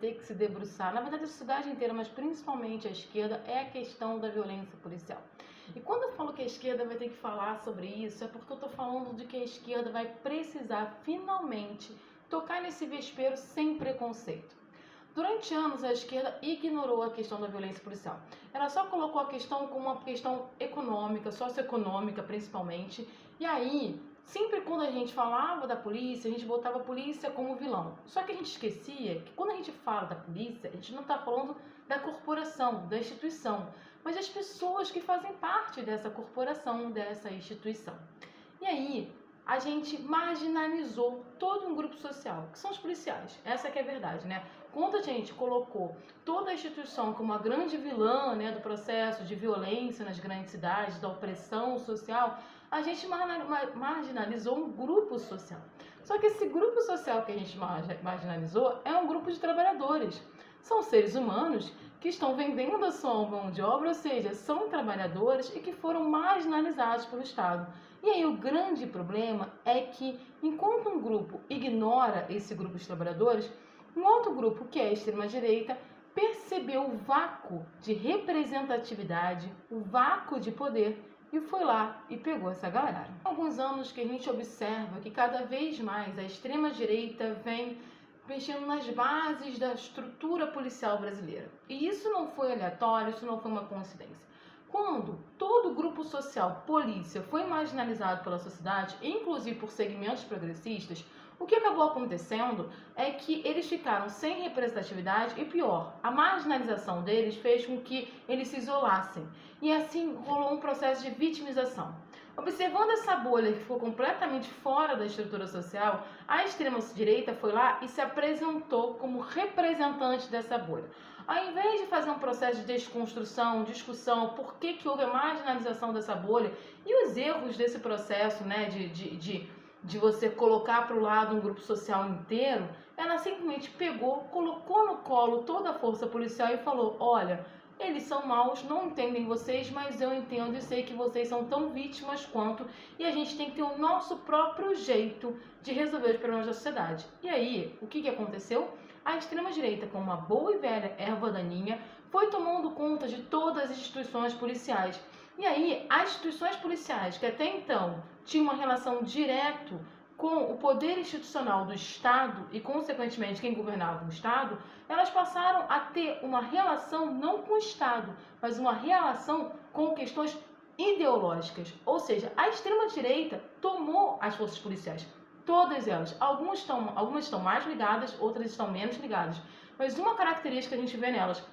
ter que se debruçar, na verdade a sociedade inteira, mas principalmente a esquerda, é a questão da violência policial. E quando eu falo que a esquerda vai ter que falar sobre isso, é porque eu estou falando de que a esquerda vai precisar finalmente tocar nesse vespeiro sem preconceito. Durante anos, a esquerda ignorou a questão da violência policial. Ela só colocou a questão como uma questão econômica, socioeconômica principalmente. E aí, sempre quando a gente falava da polícia, a gente botava a polícia como vilão. Só que a gente esquecia que quando a gente fala da polícia, a gente não está falando da corporação, da instituição, mas das pessoas que fazem parte dessa corporação, dessa instituição. E aí, a gente marginalizou todo um grupo social, que são os policiais. Essa que é a verdade, né? Quando a gente colocou toda a instituição como a grande vilã, né, do processo de violência nas grandes cidades, da opressão social, a gente marginalizou um grupo social. Só que esse grupo social que a gente marginalizou é um grupo de trabalhadores. São seres humanos que estão vendendo a sua mão de obra, ou seja, são trabalhadores e que foram marginalizados pelo Estado. E aí o grande problema é que, enquanto um grupo ignora esse grupo de trabalhadores, um outro grupo, que é a extrema-direita, percebeu o vácuo de representatividade, o vácuo de poder, e foi lá e pegou essa galera. Há alguns anos que a gente observa que cada vez mais a extrema-direita vem mexendo nas bases da estrutura policial brasileira. E isso não foi aleatório, isso não foi uma coincidência. Quando todo grupo social, polícia, foi marginalizado pela sociedade, inclusive por segmentos progressistas, o que acabou acontecendo é que eles ficaram sem representatividade e, pior, a marginalização deles fez com que eles se isolassem. E assim rolou um processo de vitimização. Observando essa bolha que ficou completamente fora da estrutura social, a extrema-direita foi lá e se apresentou como representante dessa bolha. Ao invés de fazer um processo de desconstrução, discussão, por que houve a marginalização dessa bolha e os erros desse processo, né, de você colocar para o lado um grupo social inteiro, ela simplesmente pegou, colocou no colo toda a força policial e falou: olha, eles são maus, não entendem vocês, mas eu entendo e sei que vocês são tão vítimas quanto, e a gente tem que ter o nosso próprio jeito de resolver os problemas da sociedade. E aí, o que aconteceu? A extrema-direita, com uma boa e velha erva daninha, foi tomando conta de todas as instituições policiais. E aí, as instituições policiais, que até então tinham uma relação direta com o poder institucional do Estado e, consequentemente, quem governava o Estado, elas passaram a ter uma relação não com o Estado, mas uma relação com questões ideológicas. Ou seja, a extrema-direita tomou as forças policiais, todas elas. Algumas estão mais ligadas, outras estão menos ligadas. Mas uma característica que a gente vê nelas: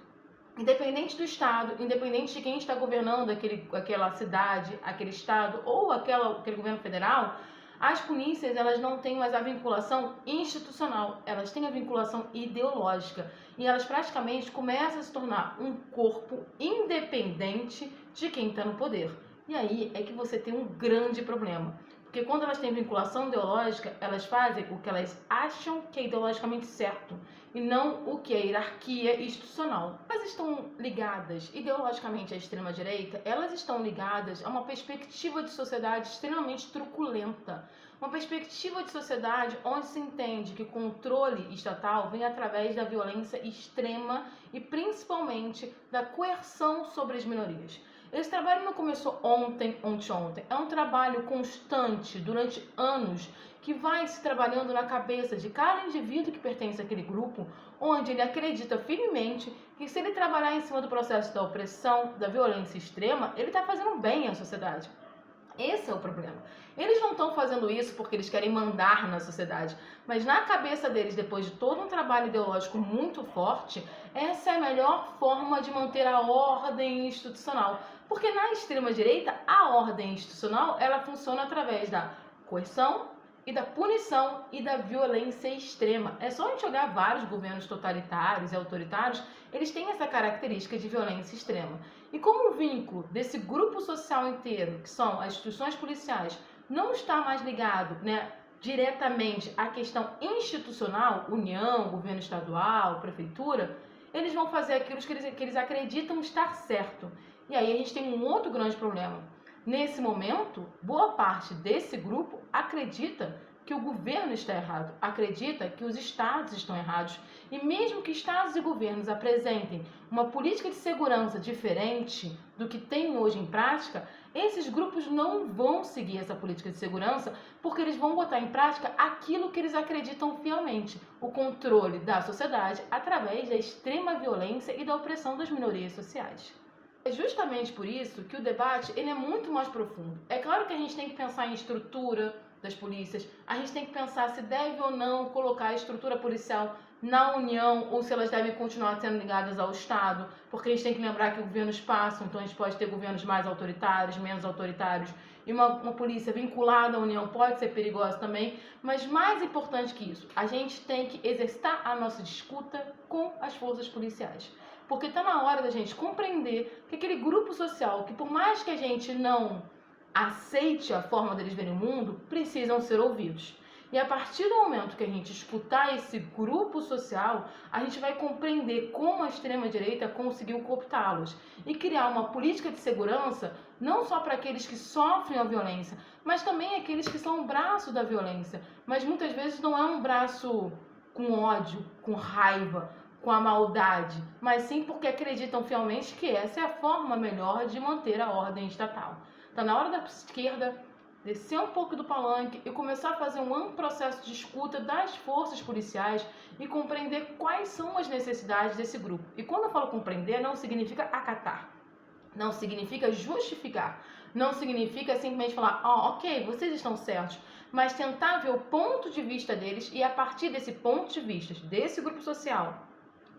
independente do Estado, independente de quem está governando aquela cidade, aquele Estado ou aquele governo federal, as polícias, elas não têm mais a vinculação institucional, elas têm a vinculação ideológica. E elas praticamente começam a se tornar um corpo independente de quem está no poder. E aí é que você tem um grande problema. Porque quando elas têm vinculação ideológica, elas fazem o que elas acham que é ideologicamente certo e não o que é hierarquia institucional. Elas estão ligadas ideologicamente à extrema-direita, elas estão ligadas a uma perspectiva de sociedade extremamente truculenta. Uma perspectiva de sociedade onde se entende que o controle estatal vem através da violência extrema e principalmente da coerção sobre as minorias. Esse trabalho não começou ontem. É um trabalho constante, durante anos, que vai se trabalhando na cabeça de cada indivíduo que pertence àquele grupo, onde ele acredita firmemente que, se ele trabalhar em cima do processo da opressão, da violência extrema, ele está fazendo bem à sociedade. Esse é o problema. Eles não estão fazendo isso porque eles querem mandar na sociedade, mas na cabeça deles, depois de todo um trabalho ideológico muito forte, essa é a melhor forma de manter a ordem institucional. Porque na extrema-direita, a ordem institucional, ela funciona através da coerção e da punição e da violência extrema. É só a gente olhar vários governos totalitários e autoritários, eles têm essa característica de violência extrema. E como o vínculo desse grupo social inteiro, que são as instituições policiais, não está mais ligado, diretamente à questão institucional, União, governo estadual, prefeitura, eles vão fazer aquilo que eles acreditam estar certo. E aí a gente tem um outro grande problema. Nesse momento, boa parte desse grupo acredita que o governo está errado, acredita que os estados estão errados. E mesmo que estados e governos apresentem uma política de segurança diferente do que tem hoje em prática, esses grupos não vão seguir essa política de segurança porque eles vão botar em prática aquilo que eles acreditam fielmente, o controle da sociedade através da extrema violência e da opressão das minorias sociais. É justamente por isso que o debate ele é muito mais profundo. É claro que a gente tem que pensar em estrutura das polícias, a gente tem que pensar se deve ou não colocar a estrutura policial na União ou se elas devem continuar sendo ligadas ao Estado, porque a gente tem que lembrar que governos passam, então a gente pode ter governos mais autoritários, menos autoritários, e uma polícia vinculada à União pode ser perigosa também, mas mais importante que isso, a gente tem que exercitar a nossa disputa com as forças policiais. Porque está na hora da gente compreender que aquele grupo social, que por mais que a gente não aceite a forma deles verem o mundo, precisam ser ouvidos. E a partir do momento que a gente escutar esse grupo social, a gente vai compreender como a extrema-direita conseguiu cooptá-los e criar uma política de segurança não só para aqueles que sofrem a violência, mas também aqueles que são o braço da violência. Mas muitas vezes não é um braço com ódio, com raiva, com a maldade, mas sim porque acreditam fielmente que essa é a forma melhor de manter a ordem estatal. Está na hora da esquerda descer um pouco do palanque e começar a fazer um amplo processo de escuta das forças policiais e compreender quais são as necessidades desse grupo. E quando eu falo compreender, não significa acatar, não significa justificar, não significa simplesmente falar, ok, vocês estão certos, mas tentar ver o ponto de vista deles e a partir desse ponto de vista, desse grupo social,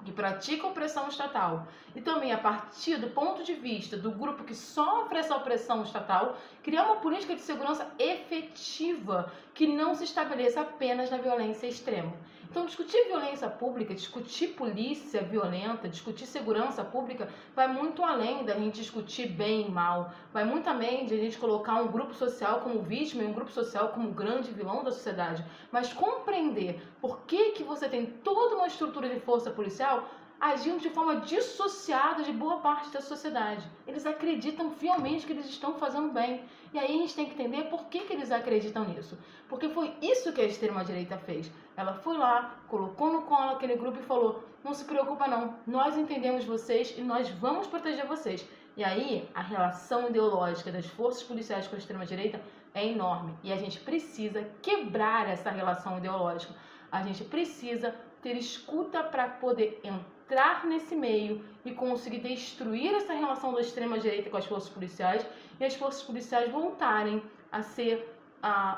que pratica opressão estatal e também a partir do ponto de vista do grupo que sofre essa opressão estatal, criar uma política de segurança efetiva que não se estabeleça apenas na violência extrema. Então, discutir violência pública, discutir polícia violenta, discutir segurança pública vai muito além da gente discutir bem e mal, vai muito além de a gente colocar um grupo social como vítima e um grupo social como grande vilão da sociedade, mas compreender por que você tem toda uma estrutura de força policial agindo de forma dissociada de boa parte da sociedade. Eles acreditam fielmente que eles estão fazendo bem. E aí a gente tem que entender por que eles acreditam nisso. Porque foi isso que a extrema-direita fez. Ela foi lá, colocou no colo aquele grupo e falou, não se preocupa não, nós entendemos vocês e nós vamos proteger vocês. E aí a relação ideológica das forças policiais com a extrema-direita é enorme. E a gente precisa quebrar essa relação ideológica. A gente precisa ter escuta para poder entrar nesse meio e conseguir destruir essa relação da extrema-direita com as forças policiais e as forças policiais voltarem a ser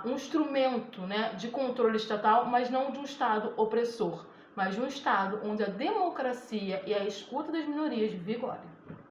um instrumento, né, de controle estatal, mas não de um Estado opressor, mas de um Estado onde a democracia e a escuta das minorias vigorem.